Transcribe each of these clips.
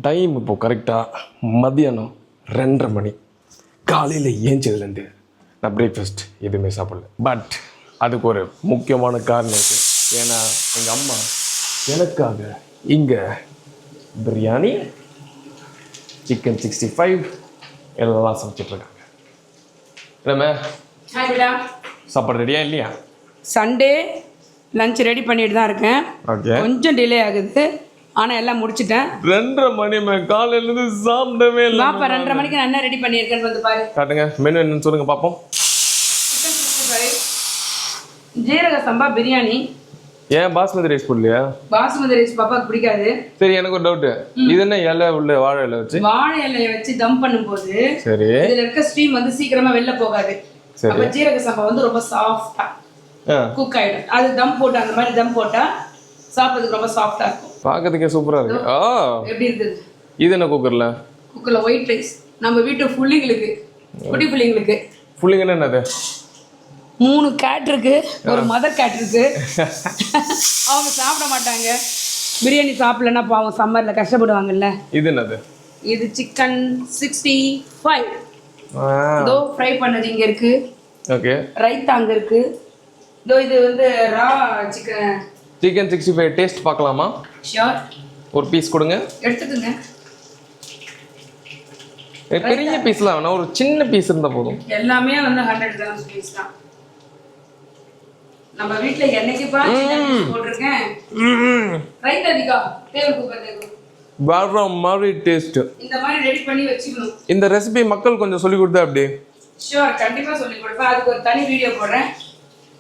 Time இப்போது கரெக்டாக மதியானம் 2:30 மணி. காலையில் ஏஞ்சதுலேருந்து நான் பிரேக்ஃபாஸ்ட் எதுவுமே சாப்பிடல. பட் அதுக்கு ஒரு முக்கியமான காரணம் இருக்குது. ஏன்னா எங்கள் அம்மா எனக்காக இங்கே பிரியாணி, சிக்கன் 65 எல்லாம் சமைச்சிட்ருக்காங்க. என்னம்மா சாப்பாடு ரெடியா இல்லையா? சண்டே லஞ்ச் ரெடி பண்ணிட்டு தான் இருக்கேன். ஓகே, கொஞ்சம் டிலே ஆகுது, ஆனால் எல்லாம் முடிச்சிட்டேன். 2:30 மணி காலையிலேருந்து சாப்பிடவே இல்லை. பாப்பா 2:30 மணிக்கு நான் என்ன ரெடி பண்ணியிருக்கேன்னு வந்து பாரு. காட்டுங்க, மெனு என்னன்னு சொல்லுங்க பார்ப்போம். சிக்கன் 65, ஜீரக சம்பா பிரியாணி. ஏன் பாஸ்மதி ரைஸ் போடலையா? பாசுமதி ரைஸ் பாப்பாக்கு பிடிக்காது. சரி, எனக்கு ஒரு டவுட்டு. இது என்ன இலை உள்ள வாழை இலை வச்சு? வாழை இலையை வச்சு தம் பண்ணும்போது சரி இதுல இருக்க ஸ்டீம் வந்து சீக்கிரமா வெளில போகாது. சரி. அப்ப ஜீரக சம்பா வந்து ரொம்ப சாஃப்டா குக் ஆயிடும். அது தம் போட்டு அந்த மாதிரி தம் போட்டா சாப்பிட்றதுக்கு ரொம்ப சாஃப்டா இருக்கும். பார்க்கறதுக்கே சூப்பரா இருக்கு. எப்படி இருக்குது? இது என்ன குக்கர்ல? குக்கர்ல ஒயிட் ரைஸ். நம்ம வீட்டு ஃபுல்லிங்களுக்கு, குட்டி ஃபுல்லிங்களுக்கு. ஃபுல்லிங்கன்னா என்னது? 3 கேட் இருக்கு, ஒரு மதர் கேட் இருக்கு. அவங்க சாப்பிட மாட்டாங்க. பிரியாணி சாப்பிடலன்னா பாவம் சம்மர்ல கஷ்டப்படுவாங்கல்ல. இது என்னது? இது சிக்கன் 65. இதோ ஃப்ரை பண்ணது இங்க இருக்கு. ஓகே. ரைத்தா அங்க இருக்கு. இதோ இது வந்து ரா சிக்கன் 65 டேஸ்ட் பார்க்கலாமா? ஷியோர். ஒரு பீஸ் கொடுங்க, எடுத்துக்கோங்க. பெரிய பீஸ்லாம் வேணாம், ஒரு சின்ன பீஸ் இருந்தா போதும். எல்லாமே வந்து 100 கிராம்ஸ் பீஸ் தான். நம்ம வீட்ல என்னைக்கு போட்டிருக்கேன். ரைட் அதிகா டேபிள் குக்கர் தேவை. வேற மாதிரி டேஸ்ட். இந்த மாதிரி ரெடி பண்ணி வச்சுக்கணும். இந்த ரெசிபி மக்கள் கொஞ்சம் சொல்லி கொடுத்தா அப்படி? ஷூர், கண்டிப்பா சொல்லி கொடுப்பேன். அதுக்கு ஒரு தனி வீடியோ போடுறேன்.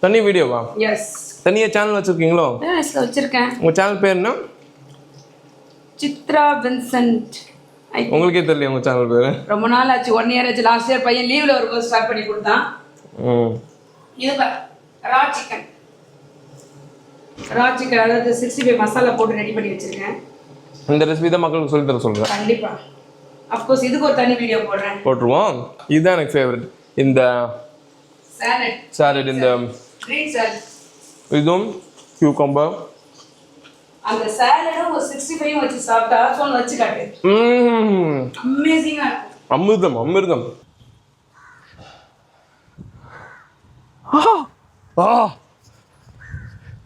தனி வீடியோவா? எஸ். தனியா சேனல் வச்சிருக்கீங்களோ? எஸ், வச்சிருக்கேன். உங்க சேனல் பேர் என்ன? சித்ரா வின்சென்ட். உங்களுக்கே தெரியல உங்க சேனல் பேரு? ரொம்ப நாள் ஆச்சு, 1 இயர் ஆச்சு. லாஸ்ட் இயர் பையன் லீவ்ல வரும்போது ஸ்டார்ட் பண்ணி கொடுத்தான். இது ரா சிக்கன். ரா சிக்கன் அதாவது 65 மசாலா போட்டு ரெடி பண்ணி வச்சிருக்கேன். இந்த ரெசிபி தான் மக்களுக்கு சொல்லி தர சொல்றேன். கண்டிப்பா. ஆஃப் கோர்ஸ் இதுக்கு ஒரு தனி வீடியோ போடுறேன். போட்டுருவோம். இதுதான் எனக்கு ஃபேவரட். இந்த சாலட், இந்த கிரீன் சாலட், இதுவும் கியூக்கம்பர். அந்த சாலடும் ஒரு 65 வச்சு சாப்பிட்டா ஃபோன் வச்சு காட்டு. அமேசிங்கா இருக்கும். அமிர்தம் அமிர்தம்.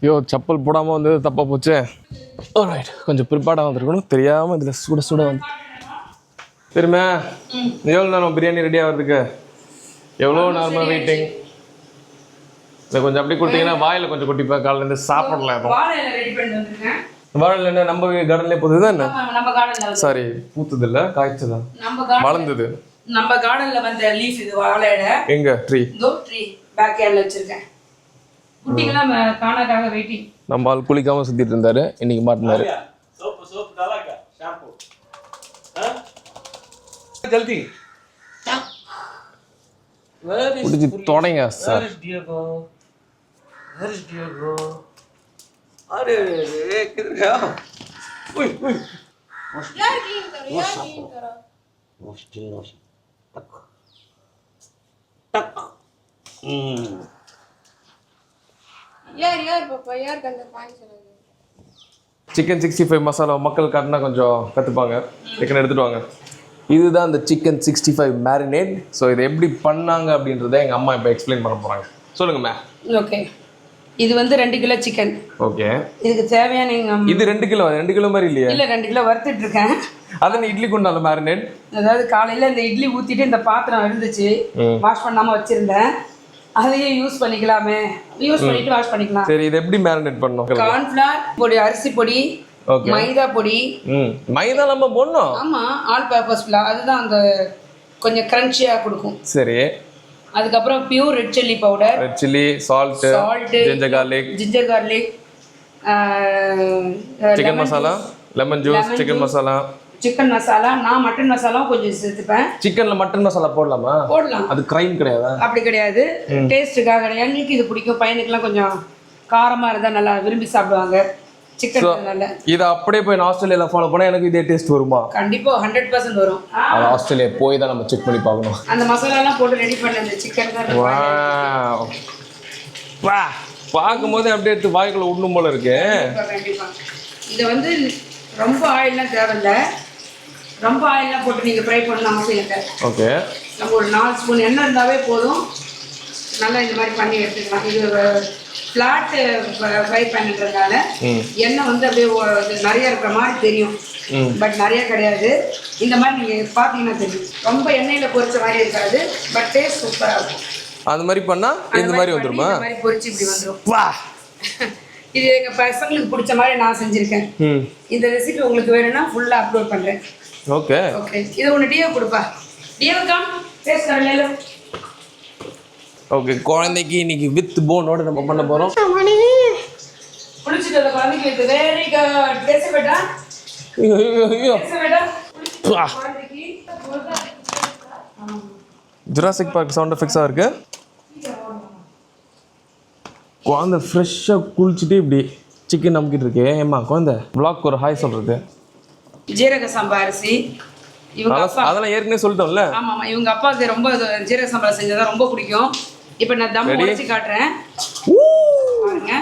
ஐயோ, செப்பல் போடாமல் வந்தது தப்பாக போச்சு. ரைட், கொஞ்சம் ப்ரிப்பேர்டாக வந்துருக்கணும், தெரியாமல் இதில் சுட சுட வந்து. சரிம்மா, எவ்வளோ நேரம் பிரியாணி ரெடி ஆகிறதுக்கு? எவ்வளோ நேரமாக வெயிட்டிங்? இதை கொஞ்சம் அப்படி கொடுத்தீங்கன்னா வாயில் கொஞ்சம் கொட்டிப்பேன், காலையிலேருந்து சாப்பிடலாம். வாழை இலை ரெடி பண்ணி வந்திருக்கேன். வாழை என்ன நம்ம கார்டன்லேயே போகுது என்ன? நம்ம கார்டன்ல சாரி, பூத்தது இல்லை, காய்ச்சதா வளர்ந்தது. நம்ம கார்டன்ல வந்த லீஃப் இது வாழை இலை. எங்க ட்ரீ? இதோ ட்ரீ பேக் யார்ட்ல வச்சிருக்கேன். குட்டிங்கலாம் காணாக்காக வெயிட்டிங். நம்ம ஆள் குளிக்காம சுத்திட்டு இருந்தாரு, இன்னைக்கு மாட்டினாரு. சோப்பு டாலாக்கா ஷாம்பு ஜல்தி குடிச்சு தொடங்க சார். Where is Diego? अरे किधर गया? ओए ओए यार गेम करो. नोश टक टक यार पापा यार गंदा पानी चला गया. சிக்கன் 65 மசாலா மக்கள் காட்டினா கொஞ்சம் கற்றுப்பாங்க. சிக்கன் எடுத்துகிட்டு வாங்க. இதுதான் இந்த சிக்கன் 65 மேரினேட். ஸோ இதை எப்படி பண்ணாங்க அப்படின்றத எங்கள் அம்மா இப்போ எக்ஸ்பிளைன் பண்ண போகிறாங்க. சொல்லுங்கம்மா. ஓகே, இது வந்து 2 கிலோ சிக்கன். ஓகே, இதுக்கு தேவையான இது 2 கிலோ. 2 கிலோ மாதிரி இல்லையா? இல்லை, 2 கிலோ வறுத்துட்டு இருக்கேன். அதான் இட்லி கொண்டால மேரினேட். அதாவது காலையில் இந்த இட்லி ஊற்றிட்டு இந்த பாத்திரம் இருந்துச்சு, வாஷ் பண்ணாமல் வச்சுருந்தேன். அதையும் யூஸ் பண்ணிக்கலாமே, யூஸ் பண்ணிட்டு வாஷ் பண்ணிக்கலாம். சரி, இது எப்படி மேரினேட் பண்ணணும்? கார்ன்ஃப்ளவர் பொடி, அரிசி பொடி, மைதா பொடி. மைதா நம்ம போடணும். ஆமாம், ஆல் பர்பஸ் ஃப்ளார். அதுதான் அந்த கொஞ்சம் கிரன்ச்சியாக கொடுக்கும். சரி, அதுக்கப்புறம் pure red chilli powder, red chilli, salt, ginger garlic, chicken masala, lemon juice, chicken masala. Chicken masala நான் மட்டன் மசாலாவும் கொஞ்சம் சேர்த்துப்பேன். சிக்கன்ல மட்டன் மசாலா போடலாமா? போடலாம். அது கிரைம் கிடையாதா? அப்படி கிடையாது, டேஸ்ட்டுக்காக. எங்களுக்கு இது பிடிக்கும், பையனுக்குலாம் கொஞ்சம் காரமாக இருந்தால் நல்லா விரும்பி சாப்பிடுவாங்க சிக்கன். நல்ல இதை அப்படியே போய் நான் ஆஸ்திரேலியாவில் ஃபாலோ பண்ணால் எனக்கு இதே டேஸ்ட் வருமா? கண்டிப்பாக 100% வரும். அது ஆஸ்திரேலியா போய் தான் நம்ம செக் பண்ணி பார்க்கணும். அந்த மசாலாலாம் போட்டு ரெடி பண்ண அந்த சிக்கன் தான். வா, பார்க்கும்போது அப்படியே எடுத்து வாய்க்குள்ள விடணும் போல இருக்கு. கண்டிப்பாக. இதை வந்து ரொம்ப ஆயில்லாம் தேவையில்லை, ரொம்ப ஆயிலாம் போட்டு நீங்கள் ஃப்ரை பண்ணணும் அவசியம் இல்லை. ஓகே. நம்ம ஒரு 4 ஸ்பூன் எண்ணெய் இருந்தாவே போதும். நல்லா இந்த மாதிரி பண்ணி எடுத்துக்கலாம். இது ஃப்ளாட்டு ஃப்ரை பண்ணுறதுனால எண்ணெய் வந்து அப்படியே நிறைய இருக்கிற மாதிரி தெரியும், பட் நிறைய கிடையாது. இந்த மாதிரி நீங்கள் பார்த்தீங்கன்னா தெரியும், ரொம்ப எண்ணெயில் பொரிச்ச மாதிரி இருக்காது, பட் டேஸ்ட் சூப்பராக இருக்கும். அந்த மாதிரி பண்ணால் இந்த மாதிரி வந்துருமா? இந்த மாதிரி பொரிச்சு இப்படி வந்துடும். இது எங்கள் பசங்களுக்கு பிடிச்ச மாதிரி நான் செஞ்சுருக்கேன். இந்த ரெசிபி உங்களுக்கு வேணும்னா ஃபுல்லாக அப்லோட் பண்ணுறேன். Okay okay. இது ஒன்று டியோ கொடுப்பா. டியோ கம் டேஸ்ட் கரல. ஓகே, குழந்தைக்கு இன்னைக்கு வித் போனோட நம்ம பண்ண போகிறோம். குளிச்சுட்டு அந்த குழந்தைக்கு வித் வெரி குட். டேஸ்ட் பெட்டா? ஐயோ ஜுராசிக் பார்க் சவுண்ட் எஃபெக்ட்ஸாக இருக்கு. குழந்தை ஃப்ரெஷ்ஷாக குளிச்சுட்டு இப்படி சிக்கன் நம்பிக்கிட்டு இருக்கே. ஏம்மா குழந்தை வ்ளாக் ஒரு ஹாய் சொல்கிறது. ஜீரக சம்பா அரிசி இவங்க அப்பா அதெல்லாம் ஏற்கனவே சொல்லிட்டோம்ல. ஆமாம் ஆமாம், இவங்க அப்பாவுக்கு ரொம்ப ஜீரக சம்பா செஞ்சதான் ரொம்ப பிடிக்கும். இப்போ நான் தம் உடைச்சு காட்டுறேன் பாருங்க.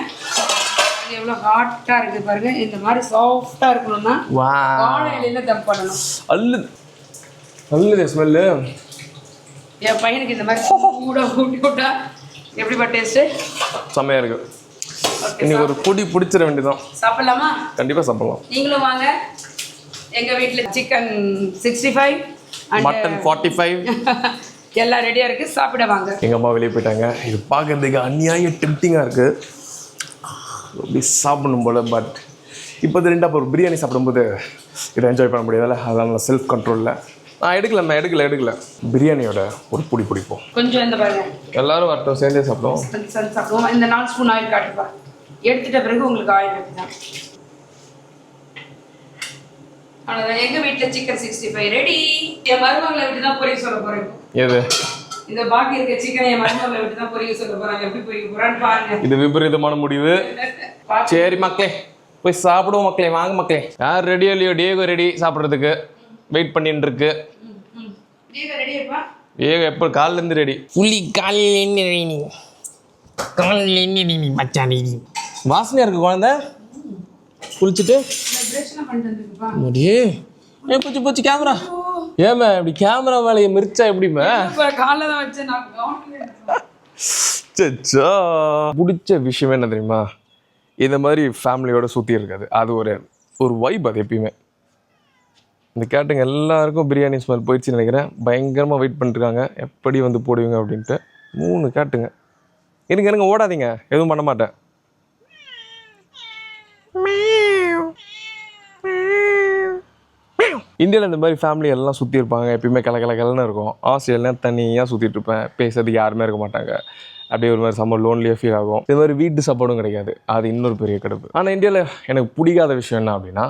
எவ்வளோ ஹாட்டாக இருக்குது பாருங்க. இந்த மாதிரி சாஃப்டாக இருக்கணும்னா வாழை இலையில தம் பண்ணணும். அல்லுதே ஸ்மெல்லு. என் பையனுக்கு இந்த மாதிரி கூட ஊட்டி விட்டா எப்படிப்பா டேஸ்ட்டு? செம்மையாக இருக்கு. இன்னைக்கு ஒரு பொடி பிடிச்சிட வேண்டியதான். சாப்பிடலாமா? கண்டிப்பாக சாப்பிடலாம். நீங்களும் வாங்க. எங்கள் வீட்டில் சிக்கன் 65 மட்டன் 45 எல்லாம் ரெடியாக இருக்குது, சாப்பிட வாங்க. எங்கள் அம்மா வெளியே போயிட்டாங்க. இது பார்க்கறதுக்கு அநியாயம் டெம்டிங்காக இருக்குது, அப்படி சாப்பிடணும் போல். பட் இப்போ ரெண்டாக ஒரு பிரியாணி சாப்பிடும்போது இதை என்ஜாய் பண்ண முடியாதுல்ல, அதனால் செல்ஃப் கண்ட்ரோலில் நான் எடுக்கல. பிரியாணியோட ஒரு பொடி பிடிப்போம் கொஞ்சம். இந்த பாருங்க, எல்லாரும் வரட்டும், சேர்ந்தே சாப்பிடுவோம். சாப்பிடுவோம். இந்த 4 ஸ்பூன் ஆயில் காட்டுப்பா. எடுத்துட்ட பிறகு உங்களுக்கு ஆயில் எடுத்துதான். அவ்வளோதான். எங்கள் வீட்டில் சிக்கன் 65 ரெடி. என் மருமகளை விட்டு தான் பொரிய சொல்ல போகிறேன். எது? இந்த பாக்கி இருக்க சிக்கனை என் மருமகளை விட்டு தான் பொரிய சொல்ல போகிறாங்க. எப்படி பொரிய போகிறான்னு பாருங்க. இது விபரீதமான முடிவு. சரி மக்களே, போய் சாப்பிடுவோம் மக்களே. வாங்க மக்களே. யார் ரெடியோ இல்லையோ, டியோகோ ரெடி சாப்பிட்றதுக்கு வெயிட் பண்ணிட்டு இருக்கு. ஏக எப்போ காலிலேருந்து ரெடி. புள்ளி காலையிலேருந்து ரெடி. காலையிலேருந்து ரெடி மச்சான் ரெடி. வாசனையாக இருக்குது குழந்தை குளிச்சுட்டு. முடியே போச்சு போச்சு கேமரா. ஏமா இப்படி கேமரா மேலே மிரிச்சா எப்படிமா? காலைல தான் வச்சேன் நான். சச்சா பிடிச்ச விஷயமே என்ன தெரியுமா? இந்த மாதிரி ஃபேமிலியோட சுற்றி இருக்காது. அது ஒரு வைப். அது எப்பயுமே இந்த கேட்டுங்க எல்லாருக்கும் பிரியாணி ஸ்மெல் போயிடுச்சுன்னு நினைக்கிறேன். பயங்கரமாக வெயிட் பண்ணிட்டுருக்காங்க எப்படி வந்து போடுவீங்க அப்படின்ட்டு. 3 கேட்டுங்க. இருங்க ஓடாதீங்க, எதுவும் பண்ண மாட்டேன். இந்தியாவில் இந்த மாதிரி ஃபேமிலி எல்லாம் சுற்றி இருப்பாங்க, எப்பயுமே கலன்னு இருக்கும். ஆஸ்திரேலியா தனியாக சுற்றிட்டு இருப்பேன், பேசுறதுக்கு யாருமே இருக்க மாட்டாங்க. அப்படியே ஒரு மாதிரி செம்ம லோன்லியாக ஃபீல் ஆகும். இது மாதிரி வீட்டு சாப்பாடும் கிடைக்காது, அது இன்னொரு பெரிய கடுப்பு. ஆனால் இந்தியாவில் எனக்கு பிடிக்காத விஷயம் என்ன அப்படின்னா,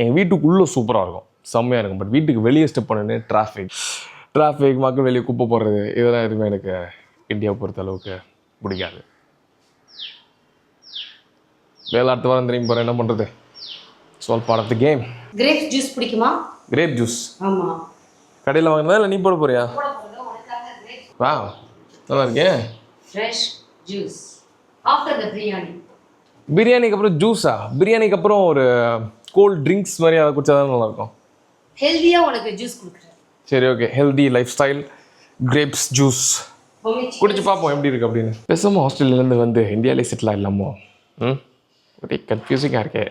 எங்கள் வீட்டுக்குள்ளே சூப்பராக இருக்கும், செம்மையாக இருக்கும். பட் வீட்டுக்கு வெளியே ஸ்டெப் பண்ணு டிராஃபிக், மக்கள் வெளியே குப்பை போடுறது, இதெல்லாம் எதுவுமே எனக்கு இந்தியாவை பொறுத்த அளவுக்கு பிடிக்காது. அடுத்த வாரம் திரும்பி போகிறேன், என்ன பண்ணுறது? Solve part of the game. Grape juice பிடிக்குமா? கிரேப் ஜூஸ் ஆமாம். கடையில் வாங்கினதா இல்லை நீ போட போறியா? வா நல்லா இருக்கேன். Fresh juice after the biryani. பிரியாணிக்கு அப்புறம் ஜூஸா? பிரியாணிக்கு அப்புறம் ஒரு கோல்ட் ட்ரிங்க்ஸ் மாதிரி அதை குடிச்சா தான் நல்லாயிருக்கும். ஹெல்த்தியாக உனக்கு ஜூஸ் கொடுக்குறேன். சரி okay, healthy life style grapes juice குடிச்சு பார்ப்போம் எப்படி இருக்குது அப்படின்னு. பேசாமல் ஆஸ்திரேலியாலேருந்து வந்து இந்தியாவிலே செட்டில் ஆகிடலாமோ? ஒரே கன்ஃபியூசிங்காக இருக்கே.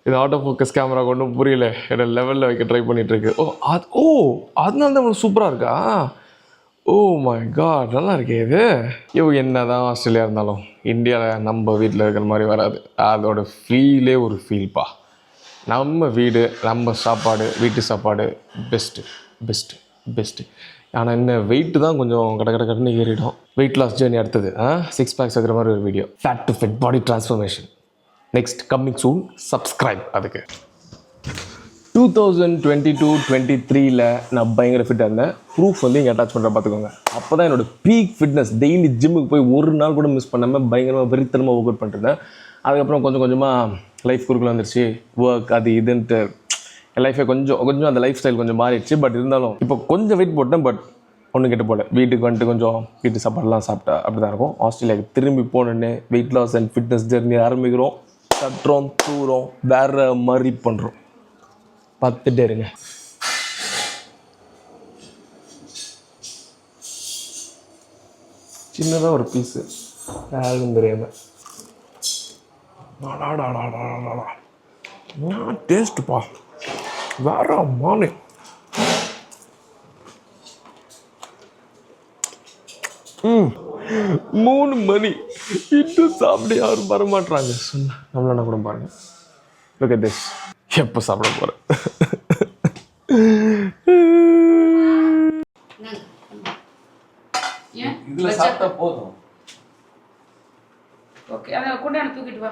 இது ஆட்டோ ஃபோக்கஸ் கேமரா கொண்டும் புரியல, என்னோட லெவலில் வைக்க ட்ரை பண்ணிகிட்ருக்கு. அதனால தான் இவ்வளோ சூப்பராக இருக்கா? ஓ மை காட், நல்லா இருக்கே இது. என்ன தான் ஆஸ்திரேலியா இருந்தாலும் இந்தியாவில் நம்ம வீட்டில் இருக்கிற மாதிரி வராது. அதோட ஃபீலே ஒரு ஃபீல்ப்பா. நம்ம வீடு, நம்ம சாப்பாடு, வீட்டு சாப்பாடு பெஸ்ட்டு. ஆனால் என்ன வெயிட்டு தான் கொஞ்சம் கடன்னு ஏறிடும். வெயிட் லாஸ் ஜேர்னி அடுத்தது 6 packs ஆகிற மாதிரி ஒரு video. Fat to fit body transformation next coming soon. Subscribe. அதுக்கு 2022-23 நான் பயங்கர ஃபிட்டாக இருந்தேன். ப்ரூஃப் வந்து இங்கே அட்டாச் பண்ணுற பார்த்துக்கோங்க. அப்போ தான் என்னோடய பீக் ஃபிட்னஸ். டெய்லி ஜிம்முக்கு போய் ஒரு நாள் கூட மிஸ் பண்ணாமல் பயங்கரமாக வெறித்தனமாக ஒர்க் அவுட் பண்ணிருந்தேன். அதுக்கப்புறம் கொஞ்சமாக லைஃப் குறுக்கில் வந்துருச்சு, ஒர்க் அது இதுன்ட்டு என் லைஃபே கொஞ்சம் அந்த லைஃப் ஸ்டைல் கொஞ்சம் மாறிடுச்சு. பட் இருந்தாலும் இப்போ கொஞ்சம் வெயிட் போட்டேன். பட் ஒன்றும் கெட்டு போல. வீட்டுக்கு வந்துட்டு கொஞ்சம் வீட்டு சாப்பாடுலாம் சாப்பிட்டா அப்படி தான் இருக்கும். ஆஸ்திரேலியாவுக்கு திரும்பி போனோன்னே weight loss and fitness journey ஆரம்பிக்கிறோம். தட்டுறோம், தூரோம், வேறு மாதிரி பண்ணுறோம். பார்த்துட்டே இருங்க. சின்னதாக ஒரு பீஸு யாருக்கும் தெரியாமல் டேஸ்ட்டுப்பா வேற மானு. ம் 3 மணி இன்னும் சாப்பிட யாரும் வரமாட்றாங்க. சொன்ன நம்மள கூட பாருங்க. Look at this. எப்போ சாப்பிட போகிறேன்? இதுல சாப்பிட்டா போதும். ஓகே அதை கொண்டாந்து தூக்கிட்டு வா.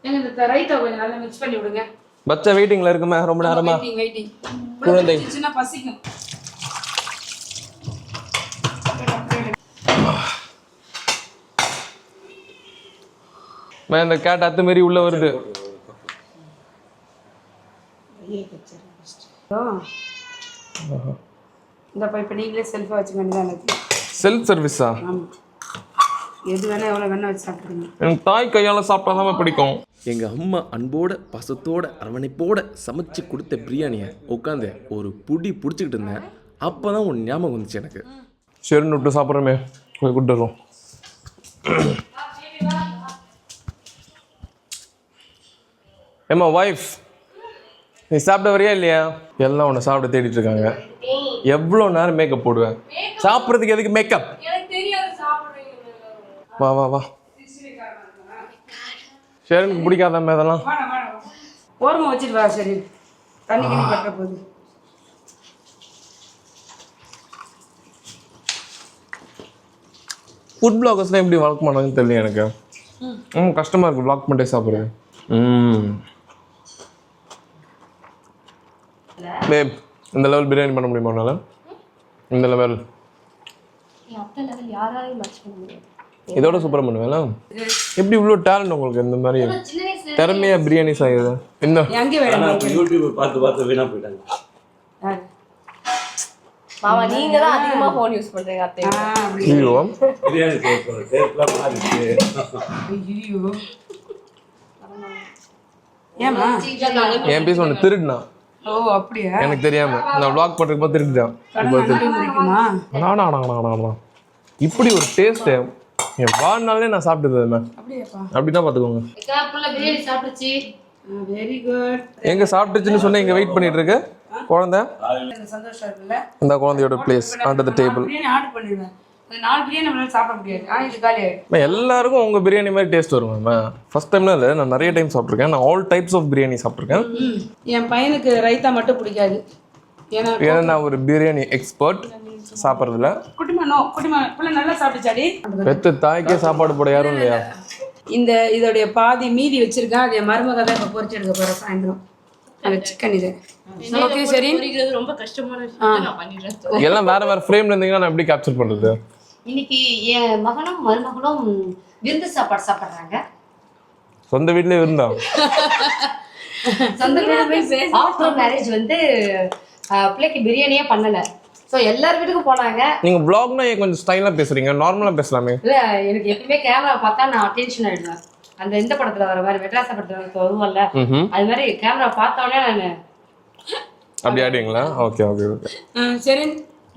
எங்க இந்த ரைத்தா கொஞ்சம் நல்லா மிக்ஸ் பண்ணி விடுங்க. பச்சை வெயிட்டிங்ல இருக்குமே ரொம்ப நேரமா. வெயிட்டிங் குழந்தை சின்ன பசிக்கும். இந்த கேட் அத்து மாரி உள்ள வருது. இந்த இப்போ நீங்களே செல்ஃபாக வச்சுக்க வேண்டியதான். செல்ஃப் சர்வீஸா? ஆமாம், எது வேணா எவ்வளோ வேணா வச்சு சாப்பிடுங்க. எனக்கு தாய் கையால் சாப்பிட்டா தான் பிடிக்கும். எங்கள் அம்மா அன்போட பாசத்தோட அரவணைப்போட சமைச்சு கொடுத்த பிரியாணியை உட்காந்து ஒரு புடி பிடிச்சிக்கிட்டு இருந்தேன். அப்போ தான் உன் ஞாபகம் வந்துச்சு எனக்கு. சரின்னு விட்டு சாப்பிட்றோமே, போய் கூப்பிட்டு வரோம். ஏம்மா வைஃப், நீ சாப்பிட வரியா இல்லையா? எல்லாம் உன்னை சாப்பிட தேடிட்டு இருக்காங்க. எவ்வளோ நேரம் மேக்கப் போடுவேன்? சாப்பிட்றதுக்கு எதுக்கு மேக்கப்? வா வா வா. ஷேரனுக்கு பிடிக்காதாம இதெல்லாம். ஓரமாக வச்சுட்டு வா. சரி, தண்ணி கிணி பற்ற போகுது. ஃபுட் பிளாகர்ஸ்லாம் எப்படி வளர்க்க மாட்டாங்கன்னு தெரியல எனக்கு. கஷ்டமாக இருக்குது பிளாக் பண்ணிட்டே சாப்பிட்றது. பேப், இந்த லெவல் பிரியாணி பண்ண முடியுமா உன்னால? இந்த லெவல் இதோட சூப்பராக பண்ணுவேல. எப்படி இவ்வளோ டேலண்ட் உங்களுக்கு? இந்த மாதிரி திறமையா பிரியாணி செய்யுது. இன்னும் யூடியூப் பார்த்து வீணா போயிட்டாங்க. மாமா நீங்க தான் அதிகமா ஃபோன் யூஸ் பண்றீங்க அத்தை. ஐயோ பிரியாணி செய்யறது டேஸ்ட்லாம் மாறிடுச்சு. ஐயோ ஏமா என் பீஸ் ஒன்று திருடுனா. ஓ அப்படியா? எனக்கு தெரியாம நான் vlog பண்றதுக்கு போது திருடிட்டான். இப்படி ஒரு டேஸ்ட் என் வாழ்நாளே நான் சாப்பிட்டது. அப்படின்னா பாத்துக்கோங்க. Very good. எங்க சாப்பிட்டுச்சுன்னு சொன்னா இங்க வெயிட் பண்ணிட்டு இருக்கு குழந்தை. சந்தோஷம் இருக்குல்ல? இந்த குழந்தையோட place under the table. Biryani order பண்ணிடுவேன். அந்த 4 பிரியாணி நம்மளால சாப்பிட முடியாது. இது காலி ஆயிடும். எல்லாருக்கும் உங்க பிரியாணி மாதிரி டேஸ்ட் வரும் மேம். ஃபர்ஸ்ட் டைம்ல இல்லை, நான் நிறைய டைம் சாப்பிட்ருக்கேன். நான் ஆல் டைப்ஸ் ஆஃப் பிரியாணி சாப்பிட்ருக்கேன். என் பையனுக்கு ரைத்தா மட்டும் பிடிக்காது. ஏன்னா நான் ஒரு பிரியாணி எக்ஸ்பர்ட் சாப்பிட்றதுல. குட்டிமா பிள்ளை நல்லா சாப்பிட்டுச்சாடி. பெத்த தாய்க்கே சாப்பாடு போட யாரும் இல்லையா? இதோடைய பாதி மீதி வச்சிருக்கேன். அது என் மருமக தான் இப்போ பொரிச்சு எடுக்க போகிறேன் சாயந்தரம். அந்த சிக்கன் இது ஓகே. சரி, ரொம்ப கஷ்டமான விஷயம் நான் பண்ணிடுறேன். எல்லாம் வேற வேற ஃப்ரேம்ல இருந்தீங்கன்னா நான் எப்படி கேப்சர் பண்றது? இன்னைக்கு என் மகனும் மருமகளும் விருந்து சாப்பாடு சாப்பிட்றாங்க. சொந்த வீட்லயே இருந்தா சொந்த வீடு ஆஃப்டர் மேரேஜ் வந்து பிள்ளைக்கு பிரியாணியே பண்ணல. ஸோ எல்லார் வீட்டுக்கும் போனாங்க. நீங்க vlogனா கொஞ்சம் ஸ்டைலா பேசுறீங்க, நார்மலா பேசலாமே. இல்ல எனக்கு எப்பவுமே கேமரா பார்த்தா நான் டென்ஷன் ஆயிடுவேன். அந்த இந்த படத்துல வர மாதிரி மெட்ராஸ் படத்துல வருவோம்ல, அது மாதிரி கேமரா பார்த்தோன்னே நான் அப்படி ஆடுவீங்களா? Okay okay okay. சரி,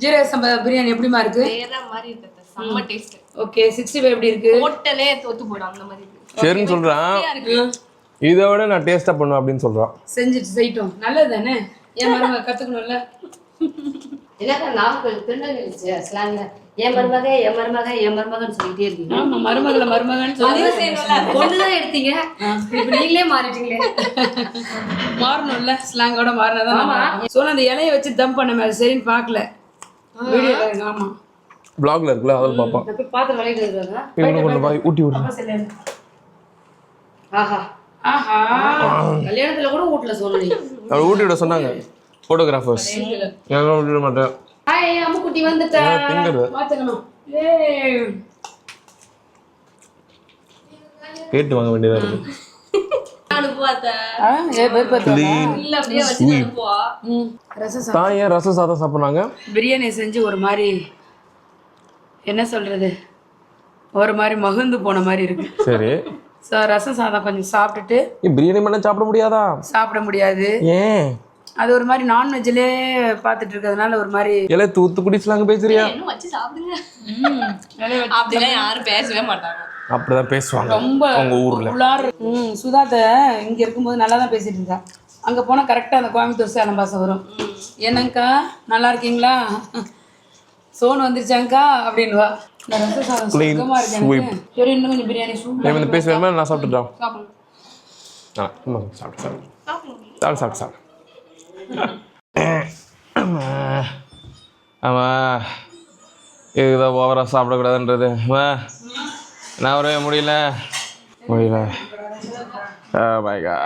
ஜீரக சம்பா பிரியாணி எப்படிமா இருக்கு? வேற மாதிரி இருக்கு, செம்ம டேஸ்ட். ஓகே, 65 எப்படி இருக்கு? ஹோட்டலே தோத்து போடும் அந்த மாதிரி இருக்கு. சரின்னு சொல்றேன். இதை விட நான் டேஸ்டா பண்ணுவேன் அப்படின்னு சொல்றான். செஞ்சுட்டு செய்யட்டும், நல்லது தானே. என் மருமக கத்துக்கணும்ல. இல்லக்கா நாமக்கல் திருநெல்வேலி ஸ்லாங்ல என் மருமக என் மருமக என் மருமகன்னு சொல்லிட்டே இருக்கீங்க. ஆமா, மருமகன்னு சொல்லி பொண்ணுதான் எடுத்தீங்க, இப்ப நீங்களே மாறிட்டீங்களே. மாறணும்ல, ஸ்லாங்கோட மாறினதான். சோனா அந்த இலையை வச்சு தம் பண்ண மாதிரி சரின்னு பாக்கல வீடியோல. ஆமா, vlogல இருக்குல்ல, அதில் பாப்பான். போய் பாத்திரம் விளையாட்டு இருக்காங்க. இன்னும் கொஞ்சம் வாய் ஊட்டி விடுறேன். ஆஹா ஆஹா, கல்யாணத்துல கூட வீட்டுல சொல்லி அவள் ஊட்டி விட சொன்னாங்க போட்டோகிராஃபர்ஸ். நான் விட மாட்டேன். ஹாய் அம்முக்குட்டி வந்துட்டா. கேட்டு வாங்க வேண்டியதா இருக்கு. தான் ஏன் ரசம் சாதம் சாப்பிட்றாங்க? பிரியாணி செஞ்சு ஒரு மாதிரி என்ன சொல்றது, ஒரு மாதிரி மகுந்து போன மாதிரி இருக்கு. சரி, ரசம் சாதம் கொஞ்சம் சாப்பிட்டுட்டு. பிரியாணி மட்டும் சாப்பிட முடியாதா? சாப்பிட முடியாது. ஏன்? அது ஒரு மாதிரி நான்வெஜ்லேயே பார்த்துட்டு இருக்கிறதுனால ஒரு மாதிரி இல்லை தூத்துக்குடி ஸ்லாங் பேசுறியா? இன்னும் வச்சு சாப்பிடுங்க. இலைய வச்சு அப்படிலாம் யாரும் பேசவே மாட்டாங்க. அப்படிதான் பேசுவாங்க ரொம்ப உங்க ஊர்ல. உள்ளார். சுதாத்தை இங்கே இருக்கும்போது நல்லா தான் பேசிட்டு இருந்தா. அங்கே போனால் கரெக்டாக அந்த கோயம்புத்தூர் சேலம் பாசம் வரும். என்னங்கக்கா நல்லா இருக்கீங்களா, சோன் வந்துருச்சாங்கக்கா அப்படின்வா. இந்த ரசம் சாதம் சுத்தமாக இருக்கு எனக்கு. சரி இன்னும் கொஞ்சம் பிரியாணி சூப்பர். இந்த பேச வேணுமா? நான் சாப்பிட்டுட்டோம். சாப்பிடுங்க. சாப்பிட்டு ஆமாம், இதுதான் ஓவராக சாப்பிடக்கூடாதுன்றது. நான் வரவே முடியல. My God.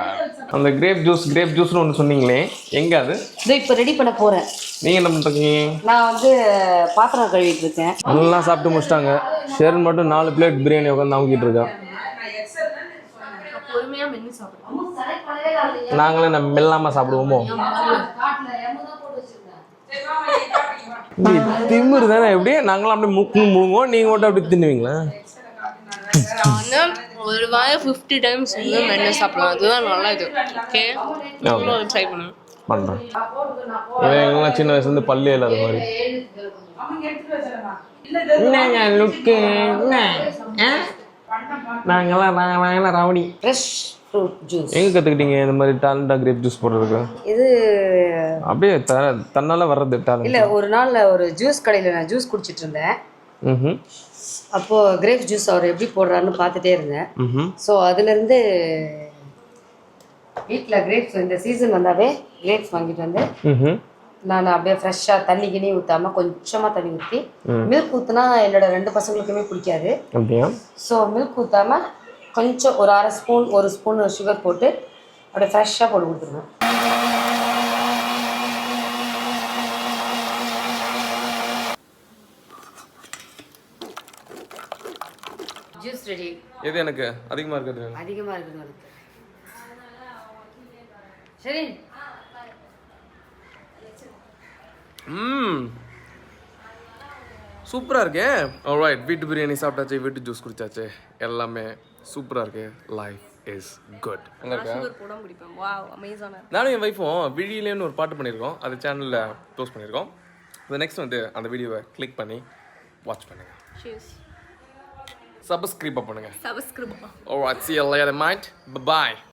அந்த கிரேப் ஜூஸ்னு ஒன்று சொன்னீங்களே, எங்கே அது? இதோ இப்போ ரெடி பண்ண போகிறேன். நீங்கள் என்ன பண்ணுறீங்க? நான் வந்து பாத்திரம் கழுவிட்டு இருக்கேன். நல்லா சாப்பிட்டு முடிச்சிட்டாங்க. ஷெரன் மட்டும் 4 பிளேட் பிரியாணி உட்காந்து அமுக்கிட்டு இருக்கேன். பொறுமையா மென்னு சாப்பிடுங்க. நாங்களே நம்ம மெல்லாமல் சாப்பிடுவோமோ? திமுரு தானே. எப்படி நாங்களாம் அப்படியே முக்கு முழுங்குவோம், நீங்கள் மட்டும் அப்படி தின்னுவீங்களா? ஒரு வாயை 50 டைம்ஸ் வந்து மென்னு சாப்பிடலாம். அதுதான் நல்லா இது. ஓகே, நீங்களும் ட்ரை பண்ணுங்க. பண்ணுறேன். எங்கெல்லாம் சின்ன வயசுலேருந்து பல்லே இல்லாத மாதிரி. என்னங்க லுக்கு நாங்களாம் ரவுடி. Fresh fruit juice. எங்கே கற்றுக்கிட்டீங்க இந்த மாதிரி டேலண்டாக கிரேப் ஜூஸ் போடுறதுக்கு? இது அப்படியே தன்னால் வர்றது டேலண்ட். இல்லை, ஒரு நாள் ஒரு ஜூஸ் கடையில் நான் ஜூஸ் குடிச்சிட்டு இருந்தேன். அப்போது கிரேப் ஜூஸ் அவர் எப்படி போடுறாருன்னு பார்த்துட்டே இருந்தேன். ஸோ அதுலேருந்து வீட்டில் கிரேப்ஸ் இந்த சீசன் வந்தாவே கிரேப்ஸ் வாங்கிட்டு வந்து நான் அப்படியே ஃப்ரெஷ்ஷாக தண்ணி கிணி ஊற்றாமல் கொஞ்சமாக தண்ணி ஊற்றி, மில்க் ஊற்றினா என்னோட 2 பசங்களுக்குமே பிடிக்காது. அப்படியா? ஸோ மில்க் ஊற்றாமல் கொஞ்சம் ஒரு 1/2 ஸ்பூன் 1 ஸ்பூன் சுகர் போட்டு அப்படியே ஃப்ரெஷ்ஷாக போட்டு கொடுத்துருவேன். Juice ready. எது எனக்கு அதிகமாக இருக்கிறது? அதிகமாக இருக்குது உனக்கு. சரி. சூப்பராக இருக்கே. ஆல்ரைட், வீட்டு பிரியாணி சாப்பிட்டாச்சு, வீட்டு ஜூஸ் குடிச்சாச்சு, எல்லாமே சூப்பராக இருக்கு. Life is good. அங்கே இருக்கா? போட முடிப்பேன். வாவ், அமேசிங்கா. நானும் என் வைஃபும் விழியிலேன்னு ஒரு பாட்டு பண்ணியிருக்கோம். அது சேனலில் போஸ்ட் பண்ணியிருக்கோம். அது நெக்ஸ்ட் வந்து அந்த வீடியோவை கிளிக் பண்ணி வாட்ச் பண்ணுங்கள். Cheers. சப்ஸ்கிரைப் பண்ணுங்கள். Subscribe. Alright, see you later, mate. Bye-bye.